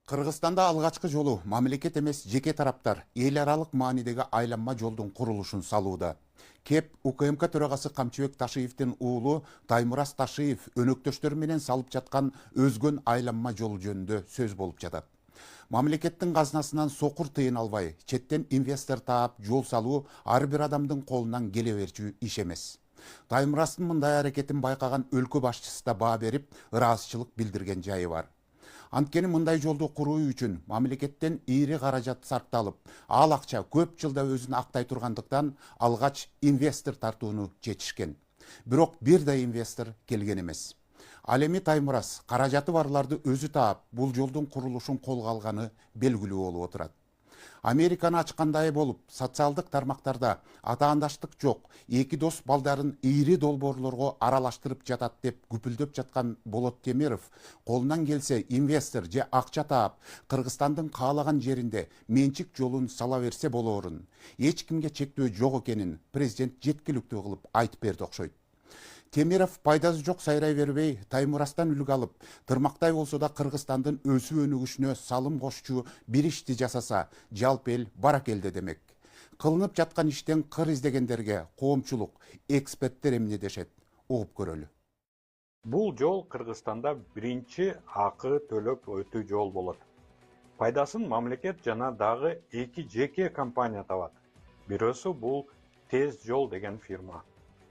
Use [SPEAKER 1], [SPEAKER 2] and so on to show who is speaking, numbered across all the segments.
[SPEAKER 1] Кыргызстанда алгачкы жолу мамлекет эмес жеке тараптар эл аралык маанидеги айланма жолдун курулушун салууда. КЕП УКМК төрагасы Камчыбек Ташиевдин уулу Таймураз Ташиев өнөктөштөрү менен салып жаткан өзгөн айланма жол жөнүндө сөз болуп жатат. Мамлекеттин казынасынан сокур тыйын албай, четтен инвестор таап жол салуу ар бир адамдын колунан келе берчү иш эмес. Таймураздын мындай аракетин байкаган өлкө башчысы да баа берип, ыраазычылык билдирген жайы бар. Анткени мындай жолду куруу үчүн мамлекеттен ири каражат сарпталып, ал акча көп жылда өзүн актай тургандыктан алгач инвестор тартууну чечишкен. Бирок бир да инвестор келген эмес. Ал эми Таймураз каражаты барларды өзү таап, бул жолдун курулушун колго алганы белгилүү болуп отурат. Американы ачкандай болуп, социалдык тармактарда атаандаштык жок, эки дос балдарын ири долбоорлорго аралаштырып жатат деп күпүлдөп жаткан Болот Темиров колунан келсе инвестор же акча таап, Кыргызстандын каалаган жеринде менчик жолун сала берсе болоорун, эч кимге чектөө жок экенин президент жеткиликтүү кылып айтып берди окшойт. Темиров пайдасы жок сайрай бербей, Таймураздан үлгү алып, тырмактай болсо да Кыргызстандын өсүү өнүгүшүнө салым кошчу бир ишти жасаса, жалпы эл баракелде демек. Кылынып жаткан иштен кыр издегендерге коомчулук, эксперттер эмне дешет? Угуп көрөлү.
[SPEAKER 2] Бул жол Кыргызстанда биринчи акы төлөп өтүү жол болот. Пайдасын мамлекет жана дагы эки жеке компания табат. Бирөөсү бул Тез жол деген фирма.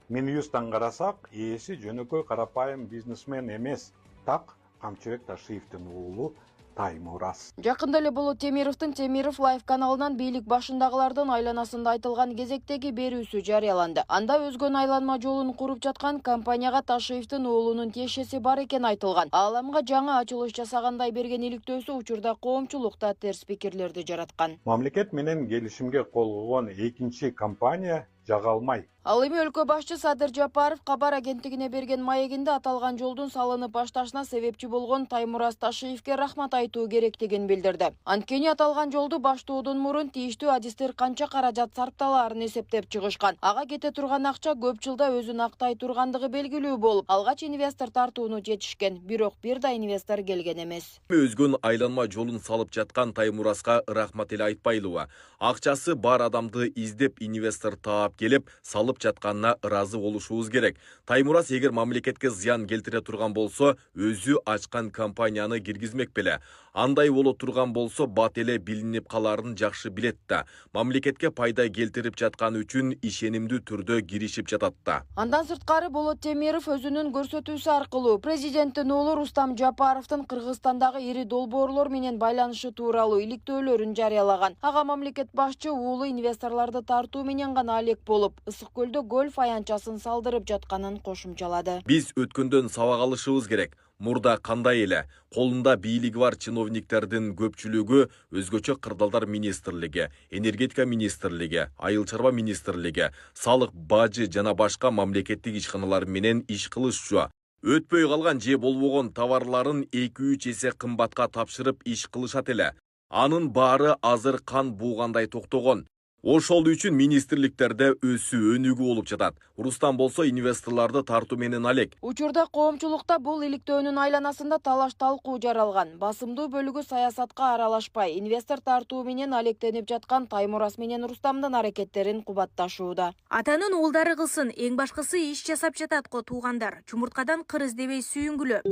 [SPEAKER 2] Минюстан карасак, ээси жөнөкөй карапайым бизнесмен эмес, так Камчыбек Ташиевдин уулу Таймураз.
[SPEAKER 3] Жакында эле Болот Темировдун Темиров Лайф каналынан бийлик башындагылардын айланасында айтылган кезектеги берүүсү жарыяланды. Анда өзгөн айланма жолун куруп жаткан компанияга Ташиевдин уулунун тиешеси бар экен айтылган. Ааламга жаңы ачылыш жасагандай берген иликтөөсү учурда коомчулукта терс пикирлерди жараткан.
[SPEAKER 2] Мамлекет менен келишимге кол койгон экинчи компания жага алмай.
[SPEAKER 3] Ал эми өлкө башчы Садыр Жапаров кабар агенттигине берген маегинде аталган жолдун салынып башташына себепчи болгон Таймураз Ташиевге рахмат айтуу керектигин билдирди. Анткени аталган жолду баштоодон мурун тийиштүү адистер канча каражат сарпталаарын эсептеп чыгышкан. Ага кете турган акча көп жылда өзүн актай тургандыгы белгилүү болуп, алгач инвестор тартууну чечишкен, бирок бир да инвестор келген эмес.
[SPEAKER 4] Өзгөн айланма жолун салып жаткан Таймуразга рахмат эле айтпайлыбы. Акчасы бар адамды издеп инвестор таап келип салып жатканына ыраазы болушубуз керек. Таймураз эгер мамлекетке зыян келтире турган болсо, өзү ачкан компанияны киргизмек беле. Андай боло турган болсо, бат эле билинип калаарын жакшы билет да. Мамлекетке пайда келтирип жаткан үчүн ишенимдүү түрдө киришип жатат да.
[SPEAKER 3] Андан сырткары Болот Темиров өзүнүн көрсөтүүсү аркылуу президенттин уулу Рустам Жапаровдун Кыргызстандагы ири долбоорлор менен байланышы тууралуу иликтөөлөрүн жарыялаган. Ага мамлекет башчы уулу инвесторлорду тартуу менен гана алек болуп, Ысык көлдө гольф аянтчасын салдырып жатканын кошумчалады.
[SPEAKER 4] Биз өткөндөн сабак алышыбыз керек. Мурда кандай эле колунда бийлиги бар чиновниктердин көпчүлүгү өзгөчө кырдаалдар министрлиги, энергетика министрлиги, айыл чарба министрлиги, салык бажы жана башка мамлекеттик ишканалар менен иш кылышчу. Өтпөй калган же болбогон товарларын 2-3 эсе кымбатка тапшырып иш кылышат эле. Анын баары азыр кан буугандай токтогон. Ошол үчүн министрликтерде өсүү өнүгүү болуп жатат. Рустам болсо инвесторлорду тартуу менен алек.
[SPEAKER 3] Учурда коомчулукта бул иликтөөнүн айланасында талаш талкуу жаралган. Басымдуу бөлүгү саясатка аралашпай, инвестор тартуу менен алектенип жаткан Таймураз менен Рустамдын аракеттерин кубатташууда.
[SPEAKER 5] Атанын уулдары кылсын, эң башкысы иш жасап жатат го туугандар. Чумурткадан кыр издебей сүйүнгүлө.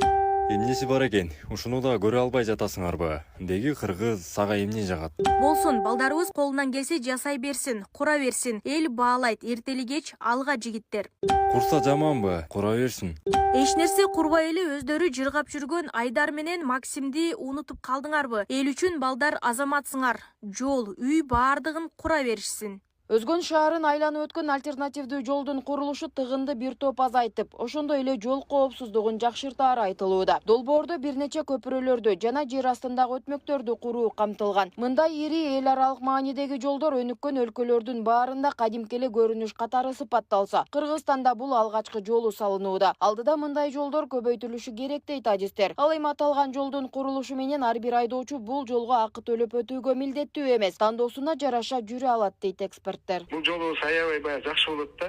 [SPEAKER 6] Эмнеси бар экен? Ушуну да көрө албай жатасыңарбы? Деги кыргыз сага эмне жагат?
[SPEAKER 5] Болсун, балдарыбыз колунан келсе жасай берсин, кура берсин. Эл баалайт, эртели кеч алга жигиттер.
[SPEAKER 6] Курса жаманбы? Кура берсин.
[SPEAKER 5] Эч нерсе курбай эле өздөрү жыргап жүргөн Айдар менен Максимди унутуп калдыңарбы? Эл үчүн балдар азаматсыңар. Жол, үй баардыгын кура беришсин.
[SPEAKER 3] Өзгөн шаарын айланып өткөн альтернативдүү жолдун курулушу тыгынды бир топ азайтып, ошондой эле жол коопсуздугун жакшыртаары айтылууда. Долбоордо бир нече көпүрөлөрдү жана жер астындагы өтмөктөрдү куруу камтылган. Мындай ири эл аралык маанидеги жолдор өнүккөн өлкөлөрдүн баарында кадимки эле көрүнүш катары сыпатталса, Кыргызстанда бул алгачкы жолу салынууда. Алдыда мындай жолдор көбөйтүлүшү керек дейт адистер. Ал эми аталган жолдун курулушу менен ар бир айдоочу бул жолго акы төлөп өтүүгө милдеттүү эмес, тандоосуна жараша жүрө алат дейт эксперт.
[SPEAKER 7] Бул жолу аябай баягы жакшы болот да.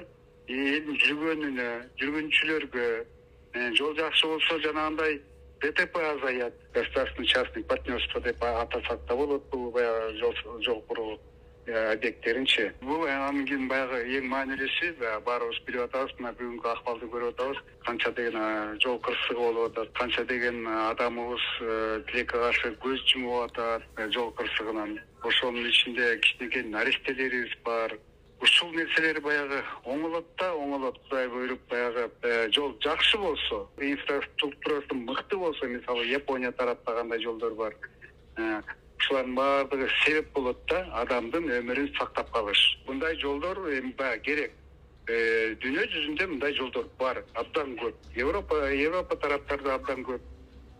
[SPEAKER 7] Элдин жүргөнүнө, жүргүнчүлөргө жол жакшы болсо жанагындай ДТП азаят, государственный частный партнерство деп атасак да болот, бул баягы жол куруу объекттеринчи. Бул анан кийин баягы эң маанилүүсү, баарыбыз билип атабыз, мына бүгүнкү акыбалды көрүп атабыз. Канча деген жол кырсыгы болуп атат, канча деген адамыбыз тилекке каршы көз жумуп атат жол кырсыгынан. Ошонун ичинде кичинекей наристелерибиз бар. Ушул нерселер баягы оңолот, Кудай буйруп, баягы жол жакшы болсо, инфраструктурасы мыкты болсо, мисалы Япония тарапта кандай жолдор бар. Ушулардын баардыгы себеп болот да адамдын өмүрүн сактап калыш. Мындай жолдор баягы керек. Дүйнө жүзүндө мындай жолдор бар, абдан көп. Европа тараптарда абдан көп.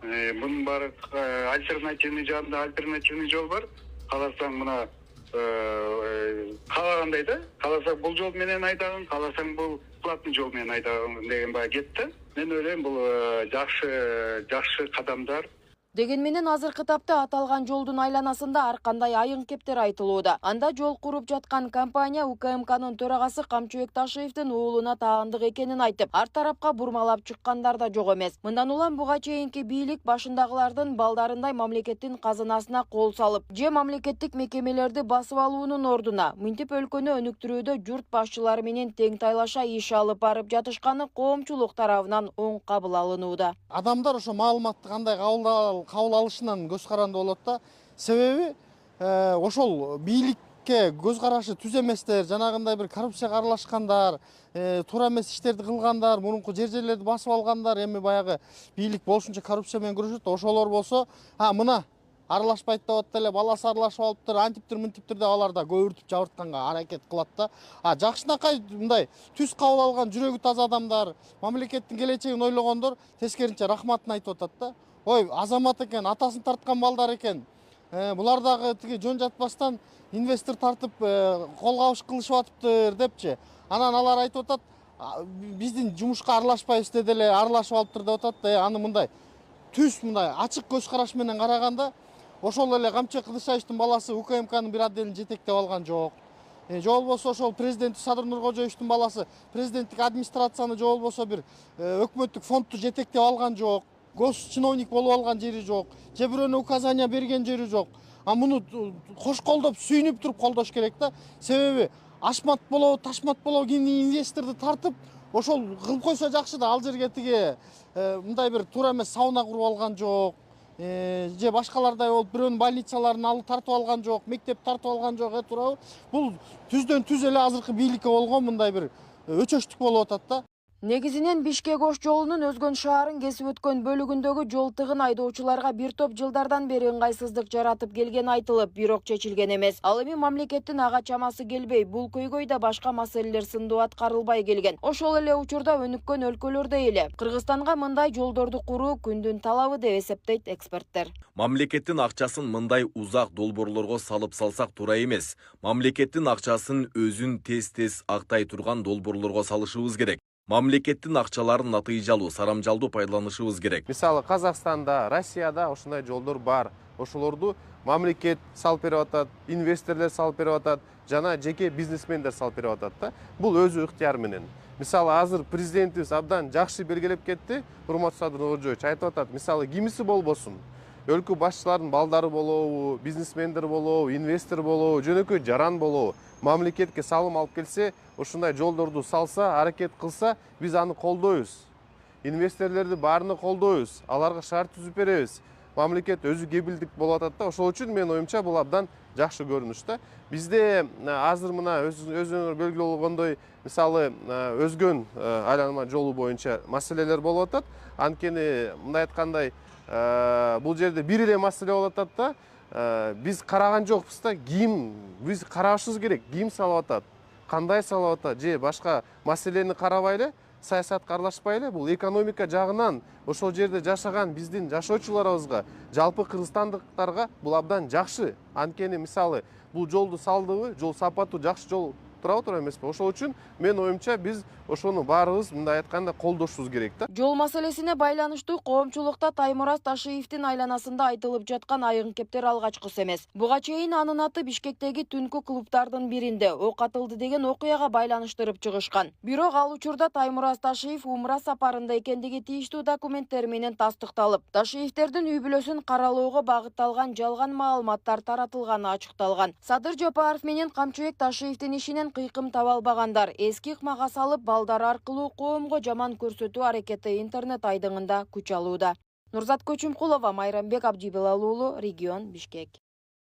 [SPEAKER 7] Мунун баары альтернативный жагында альтернативный жол бар. Каласаң мына каалагандай да, кааласаң бул жол менен айдагын, кааласаң бул платный жол менен айдагын деген баягы кетти. Мен ойлойм бул жакшы кадамдар.
[SPEAKER 3] Деген менен азыркы тапта аталган жолдун айланасында ар кандай айын кептер айтылууда. Анда жол куруп жаткан компания УКМКнын төрагасы Камчыбек Ташиевдин уулуна таандык экенин айтып, ар тарапка бурмалап чыккандар да жок эмес. Мындан улам буга чейинки бийлик башындагылардын балдарындай мамлекеттин казынасына кол салып, же мамлекеттик мекемелерди басып алуунун ордуна мынтип өлкөнү өнүктүрүүдө журт башчылары менен тең тайлаша иш алып барып жатышканы коомчулук тарабынан оң кабыл алынууда.
[SPEAKER 8] Адамдар ошо маалыматты кандай кабыл алышынан көз каранды болот да. Себеби ошол бийликке көз карашы түз эместер, жанагындай бир коррупцияга аралашкандар, туура эмес иштерди кылгандар, мурунку жерлерди басып алгандар, эми баягы бийлик болушунча коррупция менен күрөшөт. Ошолор болсо, мына аралашпайт деп атты эле, баласы аралашып алыптыр, антиптир, мынтиптир деп алар да көбүртүп жабыртканга аракет кылат да. Жакшынакай мындай түз кабыл алган жүрөгү таза адамдар, мамлекеттин келечегин ойлогондор тескеринче рахматын айтып атат да. Ой, азамат экен, атасын тарткан балдар экен. Булар дагы тиги жөн жатпастан инвестор тартып кол кабыш кылышып атыптыр депчи. Анан алар айтып атат, биздин жумушка аралашпайбыз деди эле, аралашып алыптыр деп атат. Аны мындай түз мындай ачык көз караш менен караганда, ошол эле Камчыбек Кыдыршаевдин баласы УКМКнын бир отделин жетектеп алган жок. Же болбосо ошол президент Садыр Нуркожоевдун баласы президенттик администрацияны же болбосо бир өкмөттүк фондду жетектеп алган жок. Гос чиновник болуп алган жери жок, же бирөөнө указания берген жери жок. Муну кош колдоп, сүйүнүп туруп колдош керек да. Себеби ашмат болобу, ташмат болобу кийин инвесторду тартып, ошол кылып койсо жакшы да, ал жерге тиги мындай бир туура эмес сауна куруп алган жок. Же башкалардай болуп бирөөнүн больницаларын алып тартып алган жок, мектеп тартып алган жок, туурабы? Бул түздөн түз эле азыркы бийликке болгон мындай бир өчөчтүк болуп атат да.
[SPEAKER 3] Негизинен Бишкек-Ош жолунун Өзгөн шаарын кесип өткөн бөлүгүндөгү жол тыгын айдоочуларга бир топ жылдардан бери ыңгайсыздык жаратып келген айтылып, бирок чечилген эмес. Ал эми мамлекеттин ага чамасы келбей, бул көйгөйдө башка маселелер сындуу аткарылбай келген. Ошол эле учурда өнүккөн өлкөлөрдө эле Кыргызстанга мындай жолдорду куруу күндүн талабы деп эсептейт эксперттер.
[SPEAKER 4] Мамлекеттин акчасын мындай узак долбоорлорго салып салсак туура эмес. Мамлекеттин акчасын өзүн тез актай турган долбоорлорго салышыбыз керек. Мамлекеттин акчаларын натыйжалуу, сарамжалдуу пайдаланышыбыз керек.
[SPEAKER 9] Мисалы Казакстанда, Россияда ошондой жолдор бар. Ошолорду мамлекет салып берип атат, инвесторлор салып берип атат, жана жеке бизнесмендер салып берип атат да. Бул өзү ыктыяр менен. Мисалы азыр президентибиз абдан жакшы белгилеп кетти. Урматтуу Садыр Нуркожоевич айтып атат, мисалы кимиси болбосун, өлкө башчыларынын балдары болобу, бизнесмендер болобу, инвестор болобу, жөнөкөй жаран болобу, мамлекетке салым алып келсе, ушундай жолдорду салса, аракет кылса, биз аны колдойбуз. Инвесторлорду баарына колдойбуз, аларга шарт түзүп беребиз. Мамлекет өзү кепилдик болуп атат да. Ошол үчүн мен оюмча бул абдан жакшы көрүнүш да. Бизде азыр мына өзүңөр белгилүү болгондой, мисалы Өзгөн айланма жолу боюнча маселелер болуп атат. Анткени мындай айткандай, бул жерде бир эле маселе болуп атат да. Биз караган жокпуз да, биз карашыбыз керек, ким салып атат, кандай салып атат, же башка маселени карабай эле, саясатка аралашпай эле, бул экономика жагынан ошол жерде жашаган биздин жашоочуларыбызга, жалпы кыргызстандыктарга бул абдан жакшы. Анткени мисалы бул жолду салдыбы, жол сапаты жакшы жол тура отура эмеспи. Ошол үчүн мен оюмча биз ошону баарыбыз мындай айтканда колдошубуз керек да.
[SPEAKER 3] Жол маселесине байланыштуу коомчулукта Таймураз Ташиевдин айланасында айтылып жаткан айыгын кептер алгачкысы эмес. Буга чейин анын аты Бишкектеги түнкү клубдардын биринде ок атылды деген окуяга байланыштырып чыгышкан. Бирок ал учурда Таймураз Ташиев умра сапарында экендиги тийиштүү документтер менен тастыкталып, Ташиевдердин үй бүлөсүн каралоого багытталган жалган маалыматтар таратылганы ачыкталган. Садыр Жапаров менен Камчыбек Ташиевдин ишинен кыйкым таба албагандар эски ыкмага салып балдар аркылуу коомго жаман көрсөтүү аракети интернет айдыңында күч алууда. Нурзат Көчүмкулова, Майрамбек Абдибелал уулу, Регион, Бишкек.